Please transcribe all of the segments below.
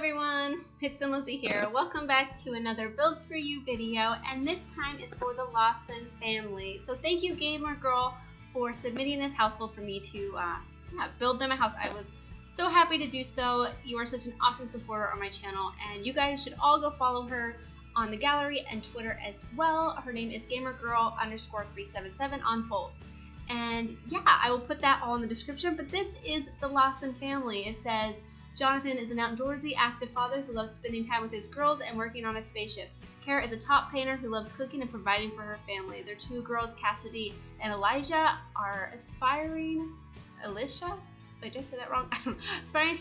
everyone, it's SimLicy here. Welcome back to another Builds For You video, and this time it's for the Lawson family. So thank you, Gamer Girl, for submitting this household for me to build them a house. I was so happy to do so. You are such an awesome supporter on my channel, and you guys should all go follow her on the gallery and Twitter as well. Her name is gamergirl_377 on both. And yeah, I will put that all in the description, but this is the Lawson family. It says, Jonathan is an outdoorsy, active father who loves spending time with his girls and working on a spaceship. Kara is a top painter who loves cooking and providing for her family. Their two girls, Cassidy and Elijah, are aspiring to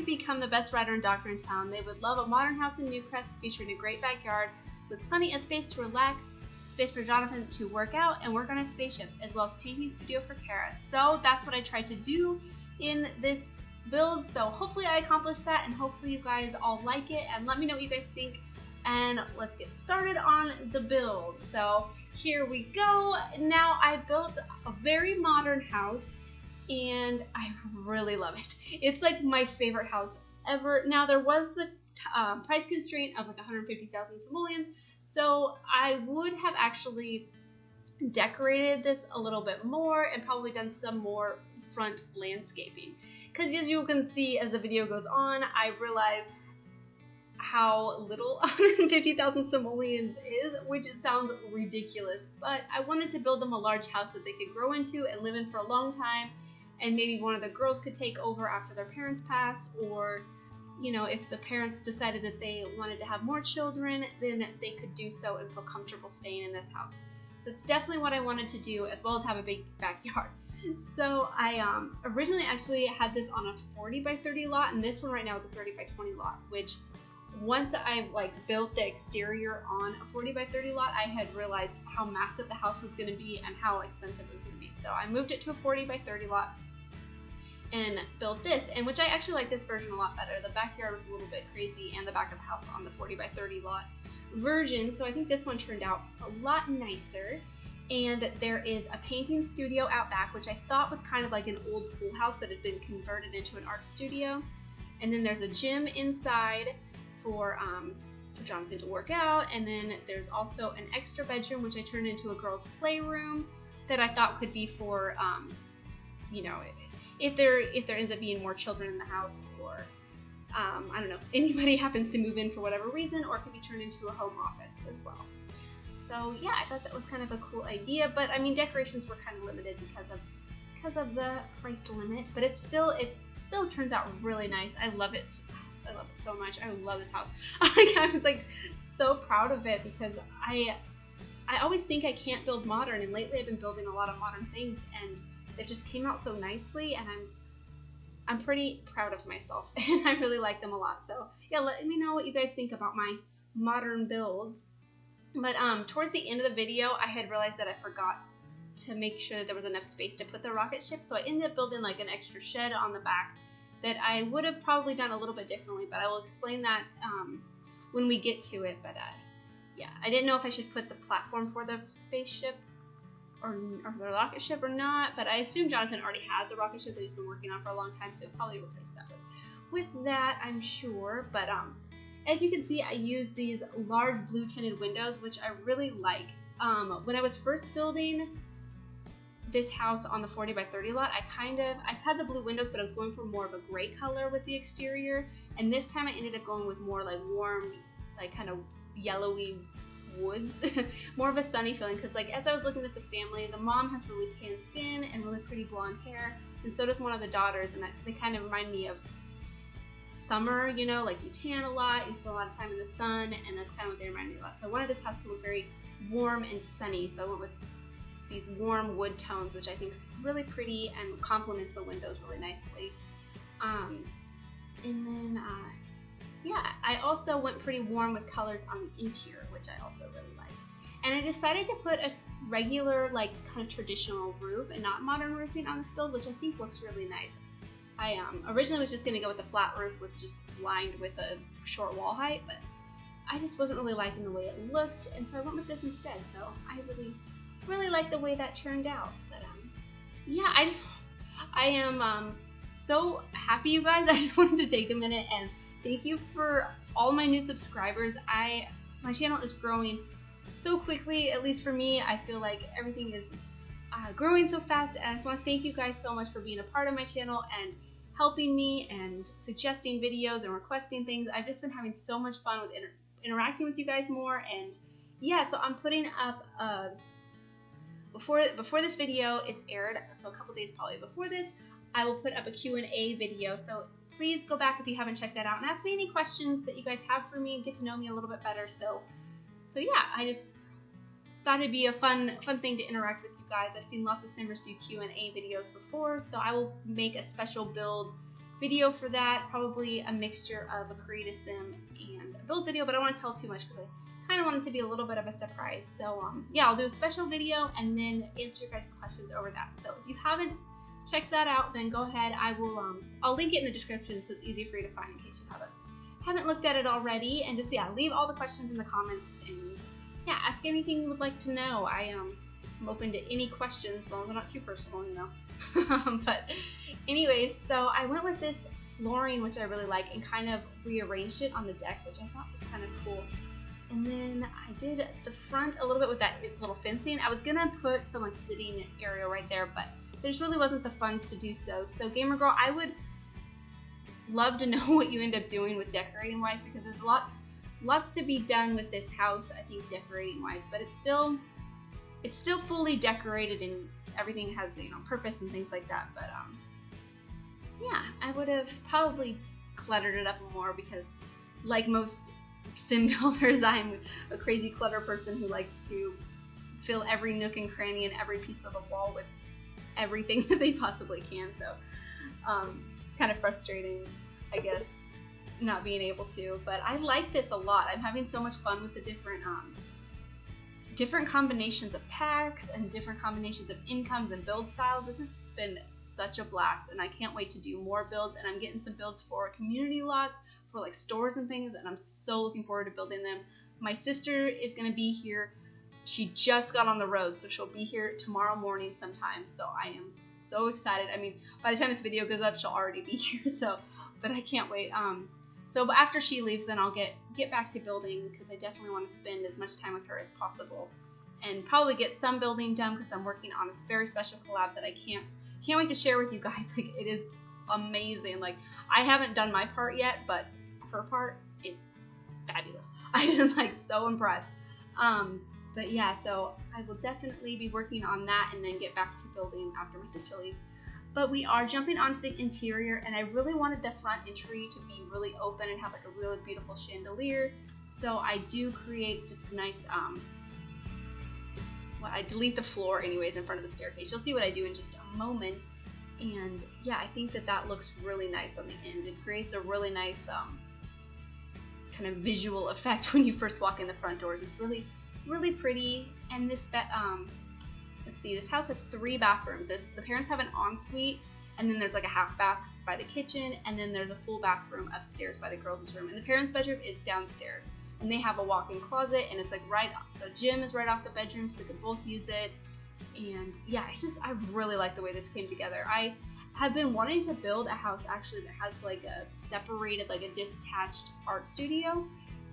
become the best writer and doctor in town. They would love a modern house in Newcrest featuring a great backyard with plenty of space to relax, space for Jonathan to work out and work on a spaceship, as well as painting studio for Kara. So that's what I tried to do in this build, so hopefully I accomplished that, and hopefully you guys all like it, and let me know what you guys think, and let's get started on the build. So here we go. Now I built a very modern house and I really love it. It's like my favorite house ever. Now there was the price constraint of like 150,000 simoleons, so I would have actually decorated this a little bit more and probably done some more front landscaping, because as you can see as the video goes on, I realize how little 150,000 simoleons is, which it sounds ridiculous, but I wanted to build them a large house that they could grow into and live in for a long time, and maybe one of the girls could take over after their parents pass, or you know, if the parents decided that they wanted to have more children, then they could do so and feel comfortable staying in this house. That's definitely what I wanted to do, as well as have a big backyard. So I originally actually had this on a 40 by 30 lot, and this one right now is a 30 by 20 lot, which once I built the exterior on a 40 by 30 lot, I had realized how massive the house was going to be and how expensive it was going to be. So I moved it to a 40 by 30 lot and built this, and which I actually like this version a lot better. The backyard was a little bit crazy, and the back of the house on the 40 by 30 lot version, so I think this one turned out a lot nicer. And there is a painting studio out back, which I thought was kind of like an old pool house that had been converted into an art studio. And then there's a gym inside for Jonathan to work out, and then there's also an extra bedroom which I turned into a girls' playroom that I thought could be for you know, if there ends up being more children in the house, or I don't know, anybody happens to move in for whatever reason, or it could be turned into a home office as well. So yeah, I thought that was kind of a cool idea, but I mean, decorations were kind of limited because of the price limit, but it still turns out really nice. I love it. I love it so much. I love this house. I was like so proud of it, because I always think I can't build modern, and lately I've been building a lot of modern things, and it just came out so nicely, and I'm pretty proud of myself, and I really like them a lot. So yeah, let me know what you guys think about my modern builds. But towards the end of the video, I had realized that I forgot to make sure that there was enough space to put the rocket ship, so I ended up building like an extra shed on the back that I would have probably done a little bit differently, but I will explain that when we get to it. But yeah, I didn't know if I should put the platform for the spaceship or the rocket ship or not, but I assume Jonathan already has a rocket ship that he's been working on for a long time, so he'll probably replace that with that, I'm sure. But as you can see, I use these large blue tinted windows, which I really like. When I was first building this house on the 40 by 30 lot, I had the blue windows, but I was going for more of a gray color with the exterior, and this time I ended up going with more like warm, like kind of yellowy woods, more of a sunny feeling, because like as I was looking at the family, the mom has really tan skin and really pretty blonde hair, and so does one of the daughters, and they kind of remind me of summer, you know, like you tan a lot, you spend a lot of time in the sun, and that's kind of what they remind me of. So I wanted this house to look very warm and sunny, so I went with these warm wood tones, which I think is really pretty and complements the windows really nicely. And then yeah, I also went pretty warm with colors on the interior, which I also really like. And I decided to put a regular, like kind of traditional roof and not modern roofing on this build, which I think looks really nice. I originally was just going to go with a flat roof with just lined with a short wall height, but I just wasn't really liking the way it looked, and so I went with this instead. So I really like the way that turned out. But yeah, I am so happy, you guys. I just wanted to take a minute and Thank you for all my new subscribers. My channel is growing so quickly, at least for me. I feel like everything is growing so fast, and I just want to thank you guys so much for being a part of my channel and helping me and suggesting videos and requesting things. I've just been having so much fun with interacting with you guys more. And yeah, so I'm putting up before this video is aired, so a couple days probably before this, I will put up a Q&A video. So please go back if you haven't checked that out and ask me any questions that you guys have for me and get to know me a little bit better. So yeah, I just thought it'd be a fun thing to interact with you guys. I've seen lots of Simmers do Q&A videos before, so I will make a special build video for that, probably a mixture of a create a sim and a build video, but I don't want to tell too much because I kind of want it to be a little bit of a surprise. So yeah, I'll do a special video and then answer your guys' questions over that. So if you haven't checked that out, then go ahead. I'll link it in the description so it's easy for you to find in case you haven't looked at it already. And just, yeah, leave all the questions in the comments, and yeah, ask anything you would like to know. I'm open to any questions, as long as they're not too personal, you know. But anyways, so I went with this flooring, which I really like, and kind of rearranged it on the deck, which I thought was kind of cool. And then I did the front a little bit with that little fencing. I was gonna put some like sitting area right there, but there just really wasn't the funds to do so. So Gamer Girl, I would love to know what you end up doing with decorating wise, because there's lots to be done with this house, I think, decorating wise, but it's still fully decorated and everything has, you know, purpose and things like that. But yeah, I would have probably cluttered it up more because, like most sim builders, I'm a crazy clutter person who likes to fill every nook and cranny and every piece of the wall with everything that they possibly can. So it's kind of frustrating, I guess, not being able to, but I like this a lot. I'm having so much fun with the different combinations of packs and different combinations of incomes and build styles. This has been such a blast, and I can't wait to do more builds. And I'm getting some builds for community lots, for like stores and things, and I'm so looking forward to building them. My sister is going to be here. She just got on the road, so she'll be here tomorrow morning sometime. So I am so excited. I mean, by the time this video goes up, she'll already be here. So, but I can't wait. So but after she leaves, then I'll get back to building, because I definitely want to spend as much time with her as possible, and probably get some building done, because I'm working on a very special collab that I can't wait to share with you guys. Like, it is amazing. Like, I haven't done my part yet, but her part is fabulous. I am like so impressed. But yeah, so I will definitely be working on that and then get back to building after my sister leaves. But we are jumping onto the interior, and I really wanted the front entry to be really open and have like a really beautiful chandelier. So I do create this nice, well, I delete the floor anyways in front of the staircase. You'll see what I do in just a moment. And yeah, I think that looks really nice on the end. It creates a really nice kind of visual effect when you first walk in the front doors. It's really, really pretty. And this let's see, this house has 3 bathrooms. The parents have an ensuite, and then there's like a half bath by the kitchen, and then there's a full bathroom upstairs by the girls' room. And the parents' bedroom is downstairs, and they have a walk-in closet, and it's like the gym is right off the bedroom, so they can both use it. And yeah, I really like the way this came together. I have been wanting to build a house actually that has like a separated, like a detached art studio,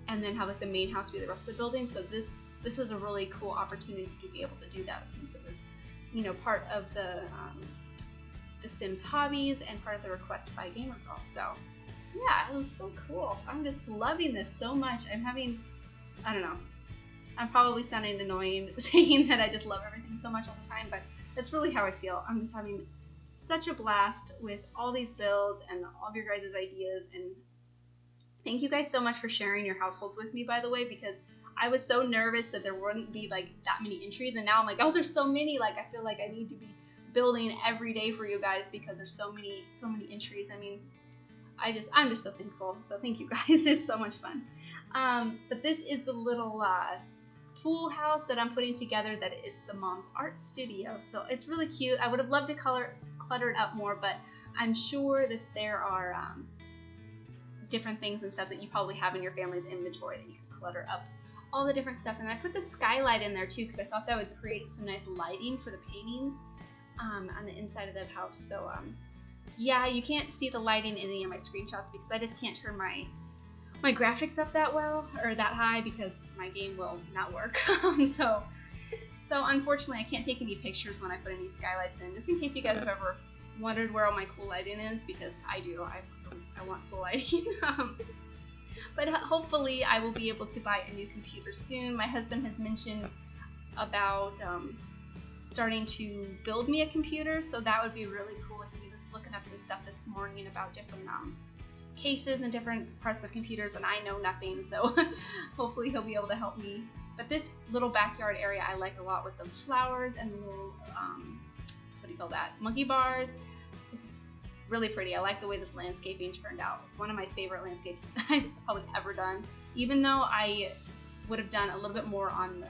and then have like the main house be the rest of the building. So this was a really cool opportunity to be able to do that, since it was, you know, part of the Sims hobbies and part of the request by Gamer Girl. So yeah, it was so cool. I'm just loving this so much. I don't know, I'm probably sounding annoying saying that I just love everything so much all the time, but that's really how I feel. I'm just having such a blast with all these builds and all of your guys' ideas. And thank you guys so much for sharing your households with me, by the way, because I was so nervous that there wouldn't be like that many entries, and now I'm like, oh, there's so many. Like, I feel like I need to be building every day for you guys because there's so many entries. I mean, I'm just so thankful. So thank you guys. It's so much fun. But this is the little pool house that I'm putting together. That is the mom's art studio. So it's really cute. I would have loved to clutter it up more, but I'm sure that there are different things and stuff that you probably have in your family's inventory that you can clutter up all the different stuff. And I put the skylight in there too, because I thought that would create some nice lighting for the paintings on the inside of the house. So yeah, you can't see the lighting in any of my screenshots because I just can't turn my my graphics up that well or that high because my game will not work. So unfortunately I can't take any pictures when I put any skylights in, just in case you guys have ever wondered where all my cool lighting is, because I do. I want cool lighting. But hopefully I will be able to buy a new computer soon. My husband has mentioned about starting to build me a computer, so that would be really cool. He was looking up some stuff this morning about different cases and different parts of computers, and I know nothing, so hopefully he'll be able to help me. But this little backyard area I like a lot, with the flowers and the little what do you call that, monkey bars. This is really pretty. I like the way this landscaping turned out. It's one of my favorite landscapes I've probably ever done, even though I would have done a little bit more on the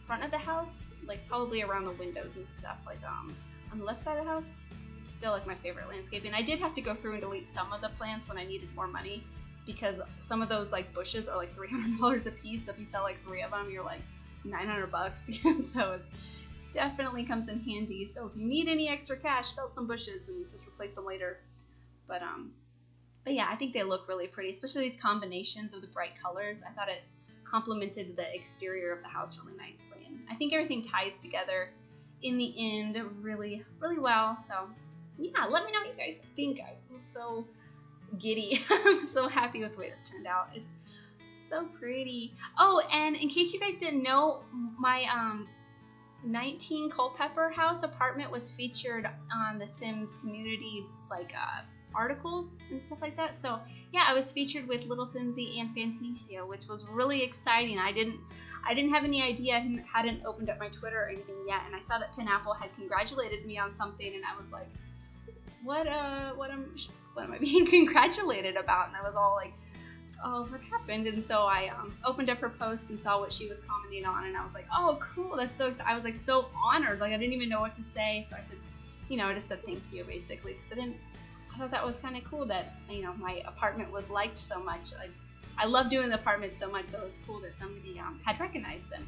front of the house, like probably around the windows and stuff, like on the left side of the house. It's still like my favorite landscaping. I did have to go through and delete some of the plants when I needed more money, because some of those like bushes are like $300 a piece. So if you sell like 3 of them, you're like $900. So it's definitely comes in handy. So if you need any extra cash, sell some bushes and just replace them later. But yeah, I think they look really pretty, especially these combinations of the bright colors. I thought it complemented the exterior of the house really nicely, and I think everything ties together in the end really, really well. So yeah, let me know what you guys think. I feel so giddy. I'm so happy with the way this turned out. It's so pretty. Oh, and in case you guys didn't know, my 19 Culpeper House apartment was featured on the Sims community, like articles and stuff like that. So yeah, I was featured with Little Simsy and Fantasia, which was really exciting. I didn't have any idea. I hadn't opened up my Twitter or anything yet, and I saw that Pineapple had congratulated me on something, and I was like, what am I being congratulated about? And I was all like, oh, what happened? And so I opened up her post and saw what she was commenting on, and I was like, oh, cool, that's so exciting. I was like so honored, like I didn't even know what to say. So I said, I just said thank you, basically, because I thought that was kind of cool that my apartment was liked so much. I love doing the apartment so much, so it was cool that somebody had recognized them.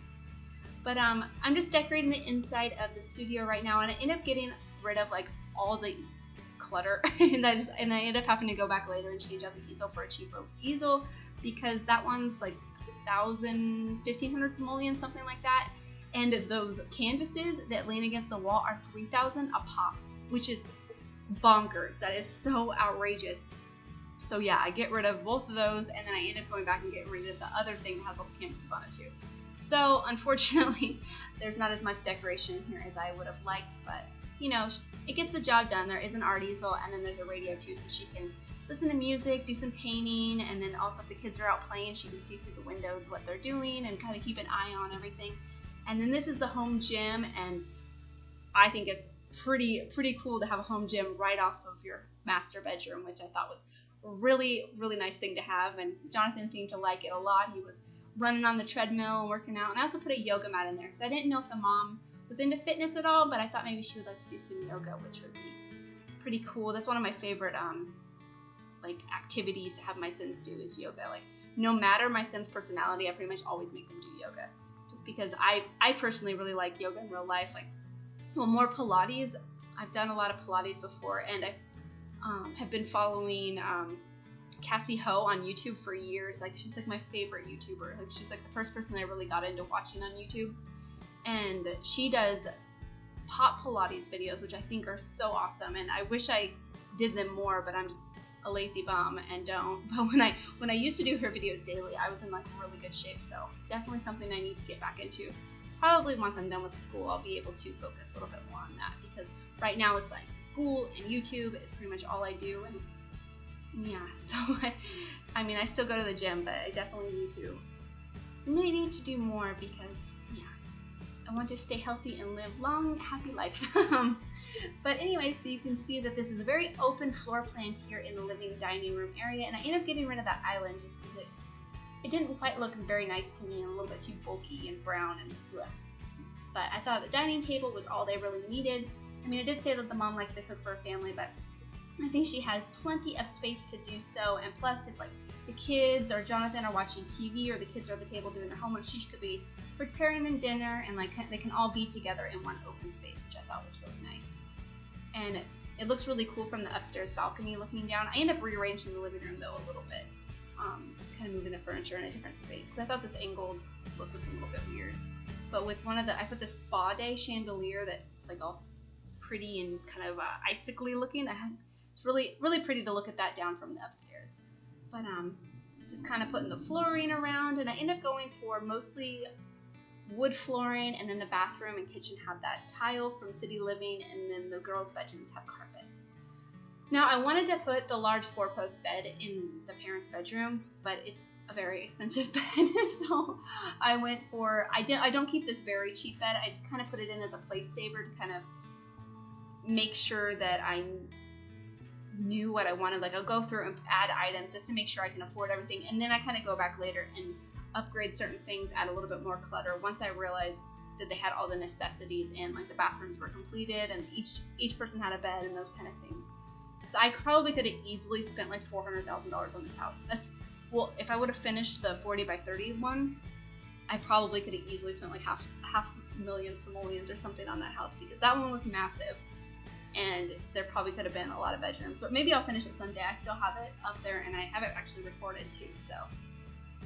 But I'm just decorating the inside of the studio right now, and I end up getting rid of like all the clutter, and I ended up having to go back later and change out the easel for a cheaper easel, because that one's like 1,500 simoleons, something like that, and those canvases that lean against the wall are 3,000 a pop, which is bonkers. That is so outrageous. So yeah, I get rid of both of those, and then I end up going back and getting rid of the other thing that has all the canvases on it too. So unfortunately, there's not as much decoration here as I would have liked, but it gets the job done. There is an art easel, and then there's a radio too, so she can listen to music, do some painting, and then also if the kids are out playing, she can see through the windows what they're doing and kind of keep an eye on everything. And then this is the home gym, and I think it's pretty cool to have a home gym right off of your master bedroom, which I thought was a really, really nice thing to have. And Jonathan seemed to like it a lot. He was running on the treadmill and working out, and I also put a yoga mat in there because I didn't know if the mom was into fitness at all, but I thought maybe she would like to do some yoga, which would be pretty cool. That's one of my favorite like activities to have my Sims do is yoga. Like no matter my Sims personality, I pretty much always make them do yoga, just because I personally really like yoga in real life. Like, well, more Pilates. I've done a lot of Pilates before, and I have been following Cassie Ho on YouTube for years. Like she's like my favorite YouTuber. Like she's like the first person I really got into watching on YouTube. And she does pop Pilates videos, which I think are so awesome, and I wish I did them more, but I'm just a lazy bum and don't. But when I used to do her videos daily, I was in like really good shape, so definitely something I need to get back into. Probably once I'm done with school, I'll be able to focus a little bit more on that, because right now it's like school and YouTube is pretty much all I do, and yeah, so I still go to the gym, but I definitely need to do more, because yeah, I want to stay healthy and live long, happy life. But anyway, so you can see that this is a very open floor plan here in the living dining room area, and I ended up getting rid of that island just because it didn't quite look very nice to me, and a little bit too bulky and brown and bleh. But I thought the dining table was all they really needed. I mean, it did say that the mom likes to cook for a family, but I think she has plenty of space to do so, and plus it's like the kids or Jonathan are watching TV, or the kids are at the table doing their homework, she could be preparing them dinner, and like they can all be together in one open space, which I thought was really nice. And it looks really cool from the upstairs balcony looking down. I end up rearranging the living room though a little bit, kind of moving the furniture in a different space because I thought this angled look was a little bit weird. But with I put the spa day chandelier that's like all pretty and kind of icically looking. It's really pretty to look at that down from the upstairs. But just kind of putting the flooring around, and I end up going for mostly wood flooring, and then the bathroom and kitchen have that tile from City Living, and then the girls' bedrooms have carpet. Now I wanted to put the large 4-post bed in the parents' bedroom, but it's a very expensive bed, so I went for, I don't keep this very cheap bed, I just kind of put it in as a place saver to kind of make sure that I knew what I wanted. Like I'll go through and add items just to make sure I can afford everything, and then I kind of go back later and upgrade certain things, add a little bit more clutter once I realized that they had all the necessities and like the bathrooms were completed and each person had a bed and those kind of things. So I probably could have easily spent like $400,000 on this house. Well, if I would have finished the 40 by 30 one, I probably could have easily spent like half a million simoleons or something on that house because that one was massive. And there probably could have been a lot of bedrooms, but maybe I'll finish it someday. I still have it up there, and I have it actually recorded too, so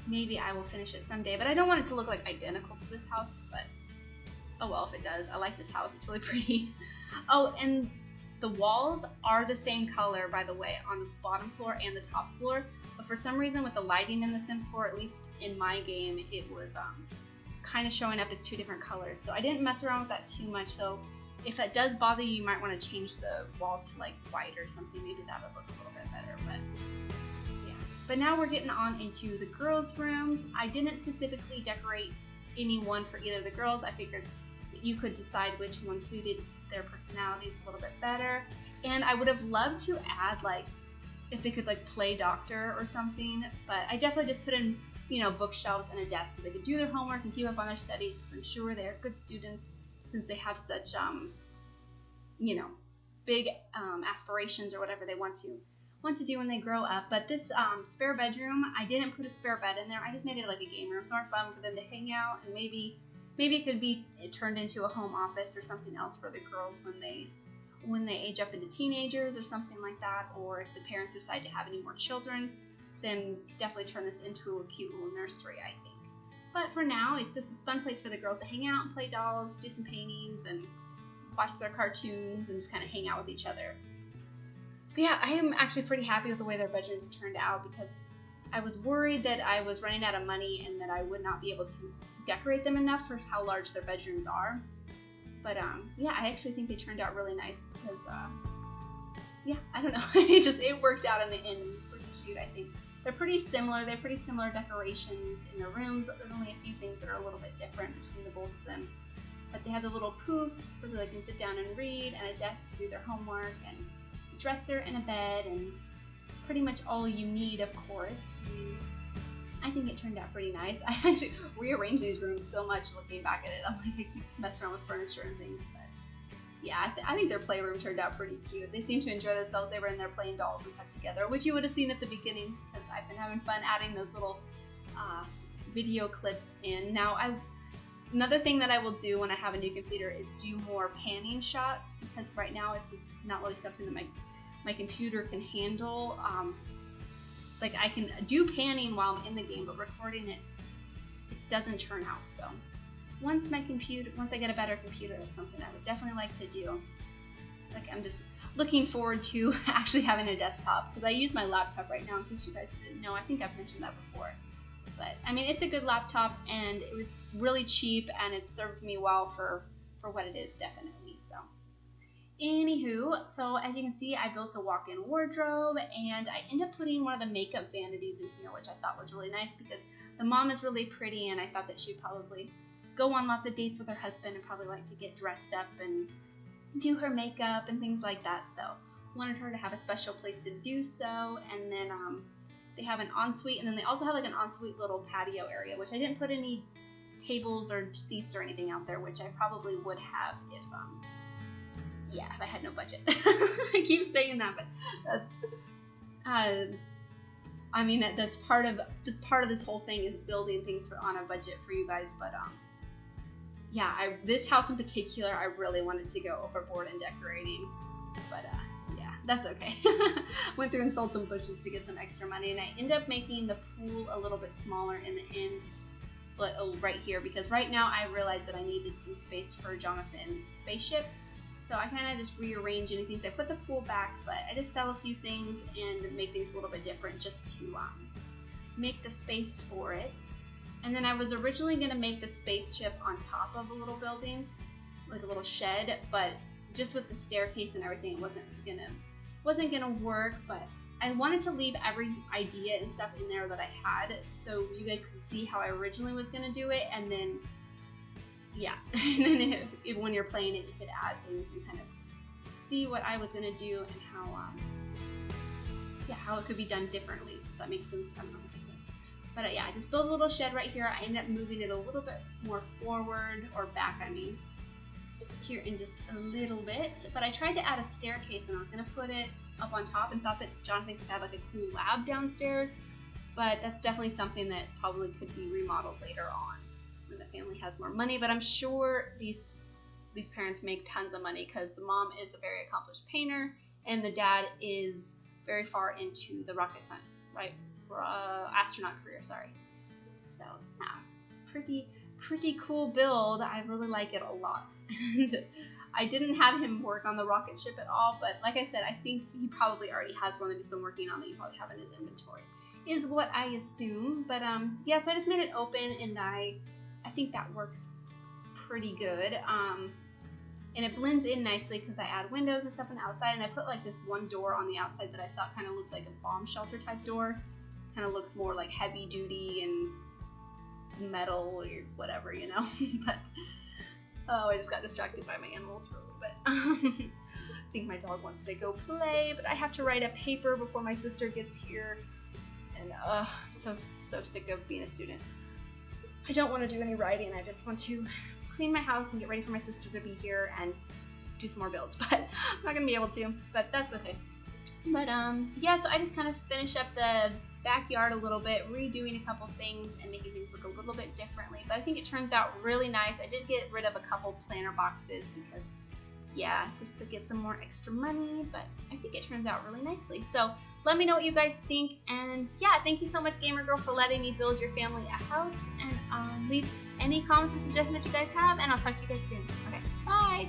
maybe I will finish it someday. But I don't want it to look like identical to this house, but oh well if it does. I like this house, it's really pretty. Oh, and the walls are the same color, by the way, on the bottom floor and the top floor, but for some reason with the lighting in The Sims 4, at least in my game, it was kind of showing up as two different colors, so I didn't mess around with that too much. So if that does bother you, you might want to change the walls to like white or something. Maybe that would look a little bit better, but yeah. But now we're getting on into the girls' rooms. I didn't specifically decorate any one for either of the girls. I figured that you could decide which one suited their personalities a little bit better. And I would have loved to add like if they could like play doctor or something, but I definitely just put in, you know, bookshelves and a desk so they could do their homework and keep up on their studies, because I'm sure they're good students since they have such, you know, big aspirations or whatever they want to do when they grow up. But this spare bedroom, I didn't put a spare bed in there. I just made it like a game room, more fun for them to hang out, and maybe it could be turned into a home office or something else for the girls when they age up into teenagers or something like that. Or if the parents decide to have any more children, then definitely turn this into a cute little nursery, I think. But for now, it's just a fun place for the girls to hang out and play dolls, do some paintings, and watch their cartoons, and just kind of hang out with each other. But yeah, I am actually pretty happy with the way their bedrooms turned out, because I was worried that I was running out of money and that I would not be able to decorate them enough for how large their bedrooms are. But yeah, I actually think they turned out really nice because, yeah, I don't know, it worked out in the end. It was pretty cute, I think. They're pretty similar. They have pretty similar decorations in their rooms. There's only a few things that are a little bit different between the both of them. But they have the little poofs where they can sit down and read, and a desk to do their homework, and a dresser and a bed, and it's pretty much all you need, of course. I think it turned out pretty nice. I actually rearranged these rooms so much looking back at it. I'm like, I keep messing around with furniture and things. But yeah, I think their playroom turned out pretty cute. They seemed to enjoy themselves. They were in there playing dolls and stuff together, which you would have seen at the beginning, because I've been having fun adding those little video clips in. Now, another thing that I will do when I have a new computer is do more panning shots, because right now it's just not really something that my computer can handle. Like I can do panning while I'm in the game, but recording it doesn't turn out. So once I get a better computer, that's something I would definitely like to do. Like I'm just looking forward to actually having a desktop, because I use my laptop right now, in case you guys didn't know. I think I've mentioned that before. But I mean, it's a good laptop, and it was really cheap, and it served me well for what it is, definitely. So anywho, so as you can see, I built a walk-in wardrobe, and I ended up putting one of the makeup vanities in here, which I thought was really nice because the mom is really pretty, and I thought that she'd probably go on lots of dates with her husband and probably like to get dressed up and do her makeup and things like that. So wanted her to have a special place to do so. And then they have an ensuite, and then they also have like an ensuite little patio area, which I didn't put any tables or seats or anything out there, which I probably would have if I had no budget. I keep saying that, but that's I mean that's part of this whole thing, is building things on a budget for you guys. But yeah, this house in particular, I really wanted to go overboard in decorating, but yeah, that's okay. Went through and sold some bushes to get some extra money, and I ended up making the pool a little bit smaller in the end, but right here, because right now I realized that I needed some space for Jonathan's spaceship. So I kind of just rearrange any things. I put the pool back, but I just sell a few things and make things a little bit different just to make the space for it. And then I was originally going to make the spaceship on top of a little building, like a little shed, but just with the staircase and everything, it wasn't gonna work. But I wanted to leave every idea and stuff in there that I had, so you guys could see how I originally was gonna do it, and then yeah, and then if when you're playing it, you could add things and kind of see what I was gonna do and how it could be done differently. Does that make sense? I don't know. But yeah, I just built a little shed right here. I ended up moving it a little bit more forward, or back, I mean, here in just a little bit. But I tried to add a staircase, and I was going to put it up on top and thought that Jonathan could have like a cool lab downstairs. But that's definitely something that probably could be remodeled later on when the family has more money. But I'm sure these parents make tons of money, because the mom is a very accomplished painter and the dad is very far into the rocket science, right? Astronaut career, sorry. So yeah, it's pretty cool build. I really like it a lot. And I didn't have him work on the rocket ship at all, but like I said, I think he probably already has one that he's been working on that you probably have in his inventory, is what I assume. But yeah, so I just made it open, and I think that works pretty good. And it blends in nicely because I add windows and stuff on the outside, and I put like this one door on the outside that I thought kind of looked like a bomb shelter type door. Kind of looks more like heavy duty and metal or whatever, you know. But oh, I just got distracted by my animals for a little bit. I think my dog wants to go play, but I have to write a paper before my sister gets here, and I'm so sick of being a student. I don't want to do any writing. I just want to clean my house and get ready for my sister to be here and do some more builds, but I'm not gonna be able to, but that's okay. But yeah, so I just kind of finished up the backyard a little bit, redoing a couple things and making things look a little bit differently, but I think it turns out really nice. I did get rid of a couple planter boxes because, yeah, just to get some more extra money, but I think it turns out really nicely. So let me know what you guys think, and yeah, thank you so much, Gamer Girl, for letting me build your family a house, and leave any comments or suggestions that you guys have, and I'll talk to you guys soon. Okay, bye!